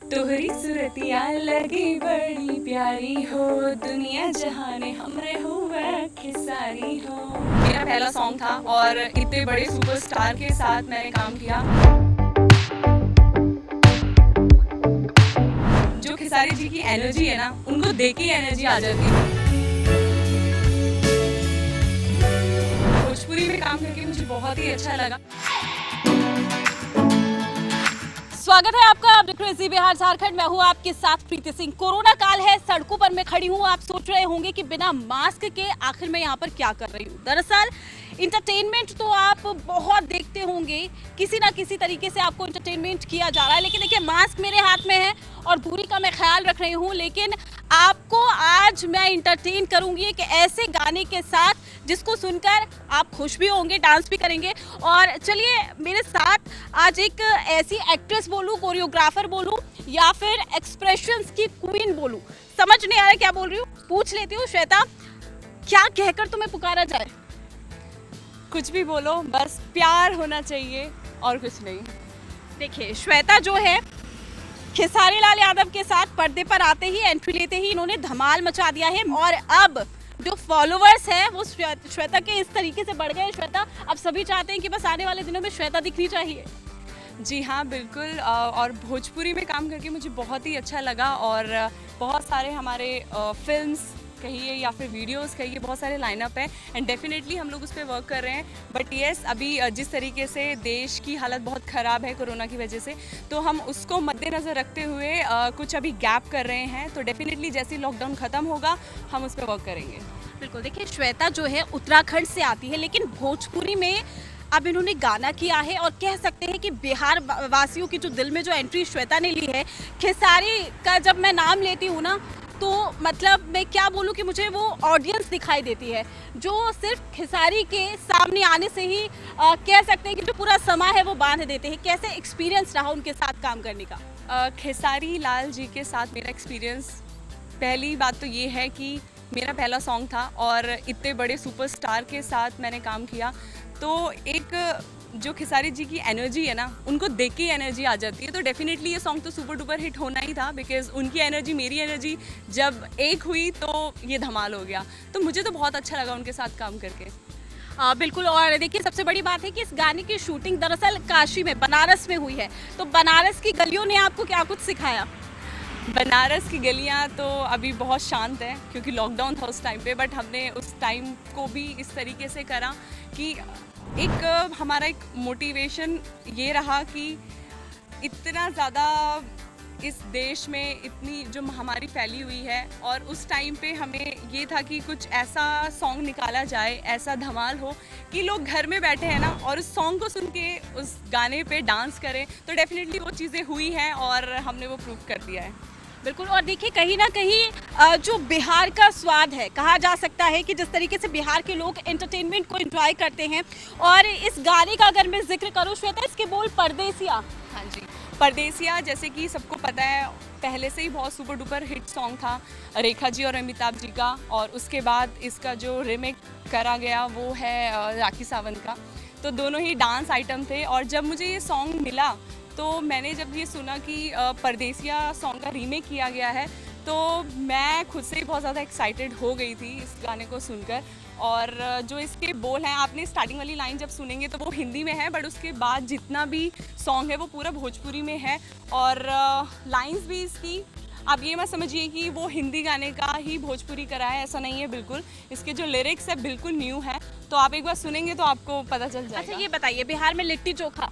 तोहरी सूरतिया लगी बड़ी प्यारी हो, दुनिया जहाने हमरे हुआ खिसारी हो। मेरा पहला सॉन्ग था और इतने बड़े सुपरस्टार के साथ मैंने काम किया। जो खिसारी जी की एनर्जी है ना, उनको देख के एनर्जी आ जाती है। भोजपुरी में काम करके मुझे बहुत ही अच्छा लगा। स्वागत है आपका, आप देख रहे हैं जी बिहार झारखंड। मैं हूँ आपके साथ प्रीति सिंह। कोरोना काल है, सड़कों पर मैं खड़ी हूँ। आप सोच रहे होंगे कि बिना मास्क के आखिर मैं यहाँ पर क्या कर रही हूँ। दरअसल इंटरटेनमेंट तो आप बहुत देखते होंगे, किसी ना किसी तरीके से आपको इंटरटेनमेंट किया जा रहा है। लेकिन देखिए, मास्क मेरे हाथ में है और दूरी का मैं ख्याल रख रही हूँ। लेकिन आपको आज मैं इंटरटेन करूंगी एक ऐसे गाने के साथ जिसको सुनकर आप खुश भी होंगे, डांस भी करेंगे। और चलिए मेरे साथ आज एक ऐसी एक्ट्रेस बोलूं, कोरियोग्राफर बोलूं या फिर एक्सप्रेशंस की क्वीन बोलूं, समझ नहीं आ रहा क्या बोल रही हूँ। पूछ लेती हूँ, श्वेता, क्या कहकर तुम्हें पुकारा जाए? कुछ भी बोलो, बस प्यार होना चाहिए और कुछ नहीं। देखिए, श्वेता जो है खेसारी लाल यादव के साथ पर्दे पर आते ही, एंट्री लेते ही इन्होंने धमाल मचा दिया है। और अब जो फॉलोअर्स हैं वो श्वेता के इस तरीके से बढ़ गए। श्वेता, अब सभी चाहते हैं कि बस आने वाले दिनों में श्वेता दिखनी चाहिए। जी हाँ, बिल्कुल। और भोजपुरी में काम करके मुझे बहुत ही अच्छा लगा। और बहुत सारे हमारे फिल्म्स कहिए या फिर वीडियोस कहिए, बहुत सारे लाइनअप है एंड डेफिनेटली हम लोग उस पर वर्क कर रहे हैं। बट येस, अभी जिस तरीके से देश की हालत बहुत ख़राब है कोरोना की वजह से, तो हम उसको मद्देनज़र रखते हुए कुछ अभी गैप कर रहे हैं। तो डेफिनेटली जैसे ही लॉकडाउन ख़त्म होगा हम उस पर वर्क करेंगे। बिल्कुल। देखिए, श्वेता जो है उत्तराखंड से आती है, लेकिन भोजपुरी में अब इन्होंने गाना किया है। और कह सकते हैं कि बिहार वासियों की जो दिल में जो एंट्री श्वेता ने ली है, खेसारी का जब मैं नाम लेती हूँ ना, तो मतलब मैं क्या बोलूँ कि मुझे वो ऑडियंस दिखाई देती है जो सिर्फ खेसारी के सामने आने से ही कह सकते हैं कि जो पूरा समा है वो बांध देते हैं। कैसे एक्सपीरियंस रहा उनके साथ काम करने का? खेसारी लाल जी के साथ मेरा एक्सपीरियंस, पहली बात तो ये है कि मेरा पहला सॉन्ग था और इतने बड़े सुपरस्टार के साथ मैंने काम किया। तो एक जो खेसारी जी की एनर्जी है ना, उनको देख के एनर्जी आ जाती है। तो डेफिनेटली ये सॉन्ग तो सुपर डुपर हिट होना ही था, बिकॉज उनकी एनर्जी मेरी एनर्जी जब एक हुई तो ये धमाल हो गया। तो मुझे तो बहुत अच्छा लगा उनके साथ काम करके। बिल्कुल। और देखिए, सबसे बड़ी बात है कि इस गाने की शूटिंग दरअसल काशी में, बनारस में हुई है। तो बनारस की गलियों ने आपको क्या कुछ सिखाया? बनारस की गलियां तो अभी बहुत शांत है क्योंकि लॉकडाउन था उस टाइम पे। बट हमने उस टाइम को भी इस तरीके से करा कि एक हमारा एक मोटिवेशन ये रहा कि इतना ज़्यादा इस देश में इतनी जो महामारी फैली हुई है, और उस टाइम पे हमें ये था कि कुछ ऐसा सॉन्ग निकाला जाए, ऐसा धमाल हो कि लोग घर में बैठे हैं ना और उस सॉन्ग को सुन के उस गाने पे डांस करें। तो डेफिनेटली वो चीज़ें हुई हैं और हमने वो प्रूव कर दिया है। बिल्कुल। और देखिए, कहीं ना कहीं जो बिहार का स्वाद है, कहा जा सकता है कि जिस तरीके से बिहार के लोग एंटरटेनमेंट को एंजॉय करते हैं। और इस गाने का अगर मैं जिक्र करूँ श्वेता, इसके बोल परदेसिया। हाँ जी, परदेसिया जैसे कि सबको पता है, पहले से ही बहुत सुपर डुपर हिट सॉन्ग था रेखा जी और अमिताभ जी का। और उसके बाद इसका जो रिमेक करा गया वो है राखी सावंत का। तो दोनों ही डांस आइटम थे। और जब मुझे ये सॉन्ग मिला तो मैंने जब ये सुना कि परदेसिया सॉन्ग का रीमेक किया गया है, तो मैं खुद से ही बहुत ज़्यादा एक्साइटेड हो गई थी इस गाने को सुनकर। और जो इसके बोल हैं, आपने स्टार्टिंग वाली लाइन जब सुनेंगे तो वो हिंदी में है, बट उसके बाद जितना भी सॉन्ग है वो पूरा भोजपुरी में है। और लाइंस भी इसकी, आप ये मत समझिए कि वो हिंदी गाने का ही भोजपुरी करा है, ऐसा नहीं है बिल्कुल। इसके जो लिरिक्स है बिल्कुल न्यू है। तो आप एक बार सुनेंगे तो आपको पता चल जाएगा। अच्छा, ये बताइए, बिहार में लिट्टी चोखा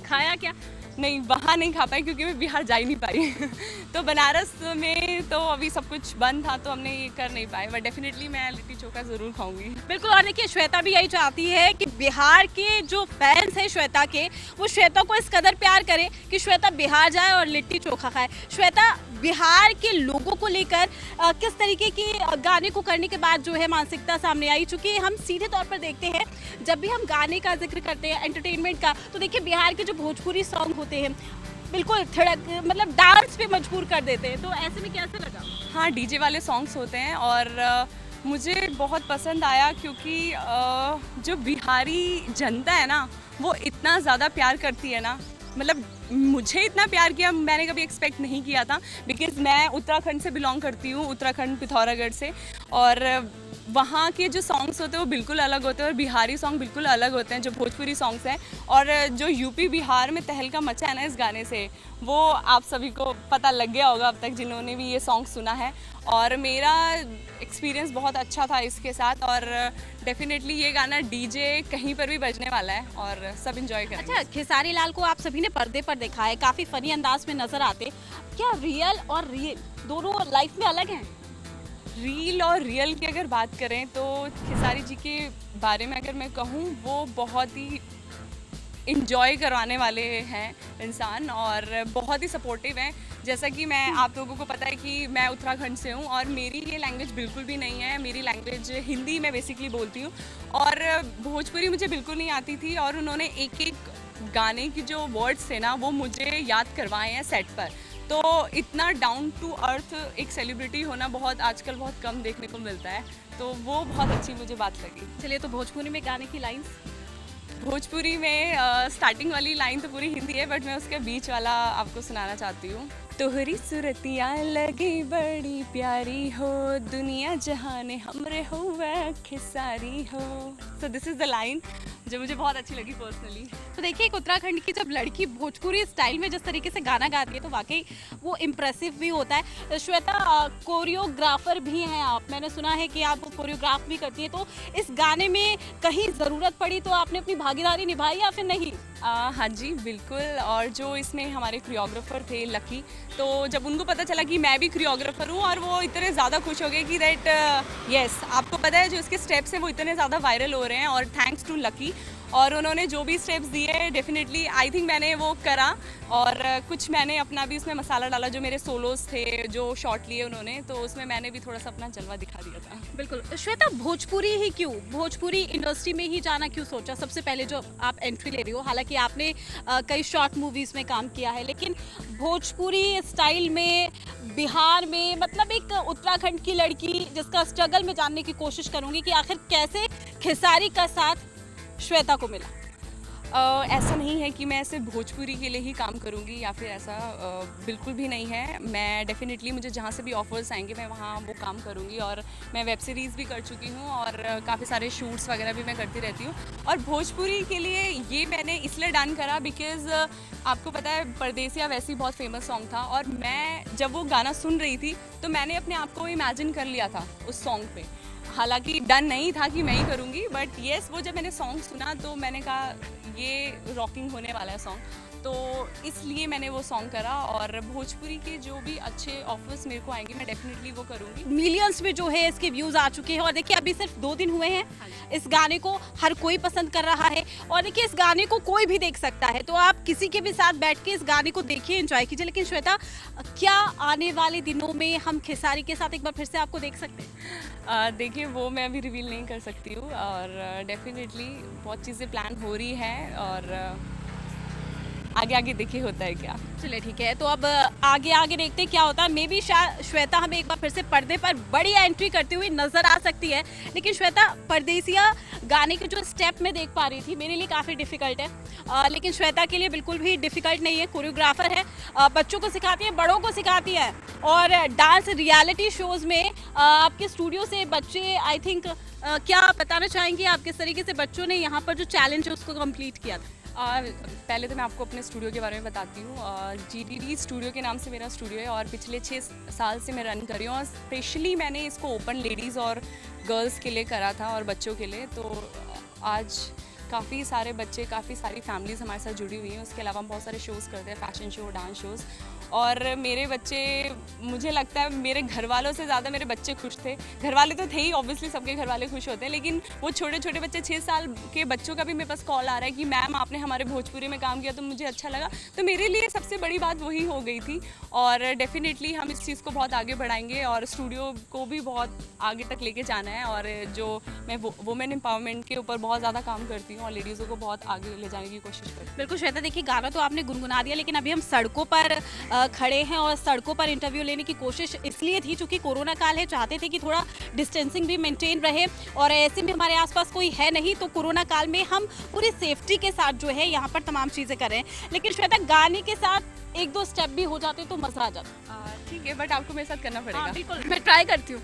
खाया क्या? नहीं, वहाँ नहीं खा पाई क्योंकि मैं बिहार जा ही नहीं पाई। तो बनारस में तो अभी सब कुछ बंद था तो हमने ये कर नहीं पाए। बट डेफिनेटली मैं लिट्टी चोखा ज़रूर खाऊंगी। बिल्कुल। और देखिए, श्वेता भी यही चाहती है कि बिहार के जो फैंस हैं श्वेता के, वो श्वेता को इस कदर प्यार करें कि श्वेता बिहार जाए और लिट्टी चोखा खाए। श्वेता, बिहार के लोगों को लेकर किस तरीके की गाने को करने के बाद जो है मानसिकता सामने आई? चूँकि हम सीधे तौर पर देखते हैं, जब भी हम गाने का जिक्र करते हैं, एंटरटेनमेंट का, तो देखिए बिहार के जो भोजपुरी सॉन्ग होते हैं बिल्कुल थिड़क, मतलब डांस पे मजबूर कर देते हैं। तो ऐसे में कैसे लगा? हाँ, डीजे वाले सॉन्ग्स होते हैं और मुझे बहुत पसंद आया क्योंकि जो बिहारी जनता है ना, वो इतना ज़्यादा प्यार करती है ना, मतलब मुझे इतना प्यार किया मैंने कभी एक्सपेक्ट नहीं किया था, बिकॉज़ मैं उत्तराखंड से बिलोंग करती हूँ, उत्तराखंड पिथौरागढ़ से। और वहाँ के जो सॉन्ग्स होते हैं वो बिल्कुल अलग होते हैं और बिहारी सॉन्ग बिल्कुल अलग होते हैं जो भोजपुरी सॉन्ग्स हैं। और जो यूपी बिहार में तहलका मचा है ना इस गाने से, वो आप सभी को पता लग गया होगा अब तक जिन्होंने भी ये सॉन्ग सुना है। और मेरा एक्सपीरियंस बहुत अच्छा था इसके साथ, और डेफिनेटली ये गाना डीजे कहीं पर भी बजने वाला है और सब इंजॉय करेंगे। अच्छा, खेसारी लाल को आप सभी ने पर्दे पर देखा है, काफी फनी अंदाज में नजर आते। क्या रियल और रियल दोनों लाइफ में अलग हैं? रील और रियल की अगर बात करें तो खेसारी जी के बारे में अगर मैं कहूँ, वो बहुत ही इंजॉय करवाने वाले हैं इंसान और बहुत ही सपोर्टिव हैं। जैसा कि मैं आप लोगों को पता है कि मैं उत्तराखंड से हूँ और मेरी ये लैंग्वेज बिल्कुल भी नहीं है। मेरी लैंग्वेज हिंदी मैं बेसिकली बोलती हूँ और भोजपुरी मुझे बिल्कुल नहीं आती थी, और उन्होंने एक एक गाने की जो वर्ड्स थे ना वो मुझे याद करवाए हैं सेट पर। तो इतना डाउन टू अर्थ एक सेलिब्रिटी होना बहुत आजकल बहुत कम देखने को मिलता है, तो वो बहुत अच्छी मुझे बात लगी। चलिए, तो भोजपुरी में गाने की लाइंस। भोजपुरी में स्टार्टिंग वाली लाइन तो पूरी हिंदी है, बट मैं उसके बीच वाला आपको सुनाना चाहती हूँ। तोहरी सूरतिया लगी बड़ी प्यारी हो, दुनिया जहाने हमरे हो वह खेसारी हो। So this is the line जो मुझे बहुत अच्छी लगी पर्सनली। तो देखिए, एक उत्तराखंड की जब लड़की भोजपुरी स्टाइल में जिस तरीके से गाना गाती है तो वाकई वो इम्प्रेसिव भी होता है। श्वेता, कोरियोग्राफर भी हैं आप, मैंने सुना है कि आप कोरियोग्राफ भी करती हैं, तो इस गाने में कहीं ज़रूरत पड़ी तो आपने अपनी भागीदारी निभाई या फिर नहीं? हाँ जी बिल्कुल। और जो इसमें हमारे कोरियोग्राफर थे लकी, तो जब उनको पता चला कि मैं भी कोरियोग्राफर हूँ, और वो इतने ज़्यादा खुश हो गए कि दैट यस, आपको पता है जो इसके स्टेप्स हैं वो इतने ज़्यादा वायरल हो रहे हैं, और थैंक्स टू लकी। और उन्होंने जो भी स्टेप्स दिए डेफिनेटली आई थिंक मैंने वो करा, और कुछ मैंने अपना भी उसमें मसाला डाला। जो मेरे सोलोस थे जो शॉट लिए उन्होंने, तो उसमें मैंने भी थोड़ा सा अपना जलवा दिखा दिया था। बिल्कुल। श्वेता, भोजपुरी ही क्यों, भोजपुरी इंडस्ट्री में ही जाना क्यों सोचा? सबसे पहले जो आप एंट्री ले रही हो, हालांकि आपने कई शॉर्ट मूवीज़ में काम किया है, लेकिन भोजपुरी स्टाइल में बिहार में, मतलब एक उत्तराखंड की लड़की जिसका स्ट्रगल में जानने की कोशिश करूँगी कि आखिर कैसे खेसारी का साथ श्वेता को मिला। ऐसा नहीं है कि मैं सिर्फ भोजपुरी के लिए ही काम करूँगी या फिर ऐसा बिल्कुल भी नहीं है। मैं डेफिनेटली, मुझे जहाँ से भी ऑफर्स आएंगे मैं वहाँ वो काम करूँगी, और मैं वेब सीरीज़ भी कर चुकी हूँ और काफ़ी सारे शूट्स वगैरह भी मैं करती रहती हूँ। और भोजपुरी के लिए ये मैंने इसलिए डन करा बिकॉज़ आपको पता है परदेसिया वैसे ही बहुत फेमस सॉन्ग था, और मैं जब वो गाना सुन रही थी तो मैंने अपने आप को इमेजिन कर लिया था उस सॉन्ग पे। हालांकि डन नहीं था कि मैं ही करूँगी, बट येस, वो जब मैंने सॉन्ग सुना तो मैंने कहा ये रॉकिंग होने वाला है सॉन्ग, तो इसलिए मैंने वो सॉन्ग करा। और भोजपुरी के जो भी अच्छे ऑफर्स मेरे को आएंगे मैं डेफिनेटली वो करूँगी। मिलियंस में जो है इसके व्यूज आ चुके हैं, और देखिए अभी सिर्फ 2 दिन हुए हैं, इस गाने को हर कोई पसंद कर रहा है, और देखिए इस गाने को कोई भी देख सकता है, तो आप किसी के भी साथ बैठ के इस गाने को देखिए, एंजॉय कीजिए। लेकिन श्वेता, क्या आने वाले दिनों में हम खेसारी के साथ एक बार फिर से आपको देख सकते हैं? देखिए, वो मैं अभी रिवील नहीं कर सकती हूँ, और डेफिनेटली बहुत चीज़ें प्लान हो रही हैं, और आगे आगे देखिए होता है क्या। चलिए ठीक है, तो अब आगे आगे देखते हैं क्या होता है। मे बी श्वेता हमें एक बार फिर से पर्दे पर बड़ी एंट्री करती हुई नजर आ सकती है। लेकिन श्वेता, परदेसिया गाने के जो स्टेप मैं देख पा रही थी मेरे लिए काफ़ी डिफिकल्ट है, लेकिन श्वेता के लिए बिल्कुल भी डिफिकल्ट नहीं है। कोरियोग्राफर है, बच्चों को सिखाती है, बड़ों को सिखाती है, और डांस रियलिटी शोज़ में आपके स्टूडियो से बच्चे, आई थिंक, क्या बताना चाहेंगे आप किस तरीके से बच्चों ने यहाँ पर जो चैलेंज है उसको कंप्लीट किया था? पहले तो मैं आपको अपने स्टूडियो के बारे में बताती हूँ। GDD स्टूडियो के नाम से मेरा स्टूडियो है, और पिछले 6 साल से मैं रन कर रही हूँ, और स्पेशली मैंने इसको ओपन लेडीज़ और गर्ल्स के लिए करा था और बच्चों के लिए। तो आज काफ़ी सारे बच्चे, काफ़ी सारी फैमिलीज़ हमारे साथ जुड़ी हुई हैं। उसके अलावा हम बहुत सारे शोज़ करते हैं, फैशन शो, डांस शोज़, और मेरे बच्चे, मुझे लगता है मेरे घर वालों से ज़्यादा मेरे बच्चे खुश थे। घर वाले तो थे ही, ऑब्वियसली सबके घर वाले खुश होते हैं, लेकिन वो छोटे छोटे बच्चे, 6 साल के बच्चों का भी मेरे पास कॉल आ रहा है कि मैम आपने हमारे भोजपुरी में काम किया तो मुझे अच्छा लगा। तो मेरे लिए सबसे बड़ी बात वही हो गई थी, और डेफिनेटली हम इस चीज़ को बहुत आगे बढ़ाएंगे, और स्टूडियो को भी बहुत आगे तक लेके जाना है। और जो मैं वुमेन एम्पावरमेंट के ऊपर बहुत ज़्यादा काम करती हूँ, और लेडीज़ों को बहुत आगे ले जाने की कोशिश करती हूँ। बिल्कुल श्वेता, देखिए गाना तो आपने गुनगुना दिया, लेकिन अभी हम सड़कों पर खड़े हैं और सड़कों पर इंटरव्यू लेने की कोशिश इसलिए थी क्योंकि कोरोना काल है, चाहते थे कि थोड़ा डिस्टेंसिंग भी मेंटेन रहे और ऐसे में हमारे आसपास कोई है नहीं, तो कोरोना काल में हम पूरी सेफ्टी के साथ जो है यहाँ पर तमाम चीज़ें करें। लेकिन श्वेता, गाने के साथ एक दो स्टेप भी हो जाते तो मज़ा आ जाता। ठीक है, बट आपको मेरे साथ करना पड़ेगा। हाँ, बिल्कुल, मैं ट्राई करती हूँ।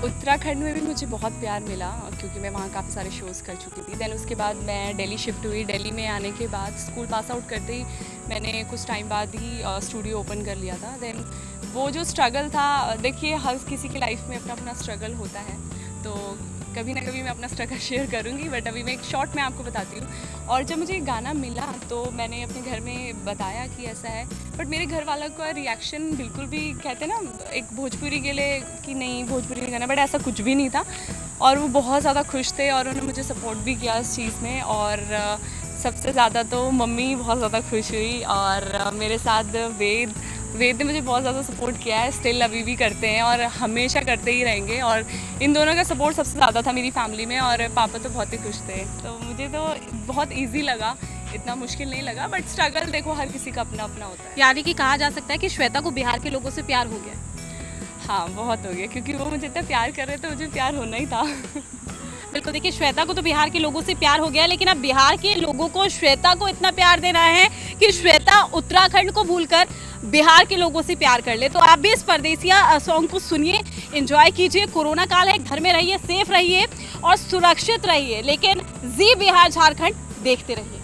उत्तराखंड में भी मुझे बहुत प्यार मिला क्योंकि मैं वहाँ काफ़ी सारे शोज़ कर चुकी थी। देन उसके बाद मैं दिल्ली शिफ्ट हुई। दिल्ली में आने के बाद स्कूल पास आउट करते ही मैंने कुछ टाइम बाद ही स्टूडियो ओपन कर लिया था। देन वो जो स्ट्रगल था, देखिए हर किसी की लाइफ में अपना अपना स्ट्रगल होता है, तो कभी ना कभी मैं अपना स्ट्रगल शेयर करूँगी, बट अभी मैं एक शॉर्ट में आपको बताती हूँ। और जब मुझे गाना मिला तो मैंने अपने घर में बताया कि ऐसा है, बट मेरे घर वालों का रिएक्शन बिल्कुल भी, कहते हैं ना एक भोजपुरी के लिए कि नहीं भोजपुरी नहीं गाना, बट ऐसा कुछ भी नहीं था। और वो बहुत ज़्यादा खुश थे और उन्होंने मुझे सपोर्ट भी किया इस चीज़ में। और सबसे ज़्यादा तो मम्मी बहुत ज़्यादा खुश हुई और मेरे साथ वेद ने मुझे बहुत ज़्यादा सपोर्ट किया है, स्टिल अभी भी करते हैं और हमेशा करते ही रहेंगे। और इन दोनों का सपोर्ट सबसे ज़्यादा था मेरी फैमिली में, और पापा तो बहुत ही खुश थे। तो मुझे तो बहुत इजी लगा, इतना मुश्किल नहीं लगा, बट स्ट्रगल देखो हर किसी का अपना अपना होता है। यानी कि कहा जा सकता है कि श्वेता को बिहार के लोगों से प्यार हो गया। हाँ, बहुत हो गया, क्योंकि वो मुझे इतना प्यार कर रहे थे, मुझे प्यार होना ही था। बिल्कुल, देखिए श्वेता को तो बिहार के लोगों से प्यार हो गया, लेकिन अब बिहार के लोगों को श्वेता को इतना प्यार देना है कि श्वेता उत्तराखंड को भूलकर बिहार के लोगों से प्यार कर ले। तो आप भी इस परदेसिया सॉन्ग को सुनिए, एंजॉय कीजिए। कोरोना काल है, घर में रहिए, सेफ रहिए और सुरक्षित रहिए, लेकिन जी बिहार झारखंड देखते रहिए।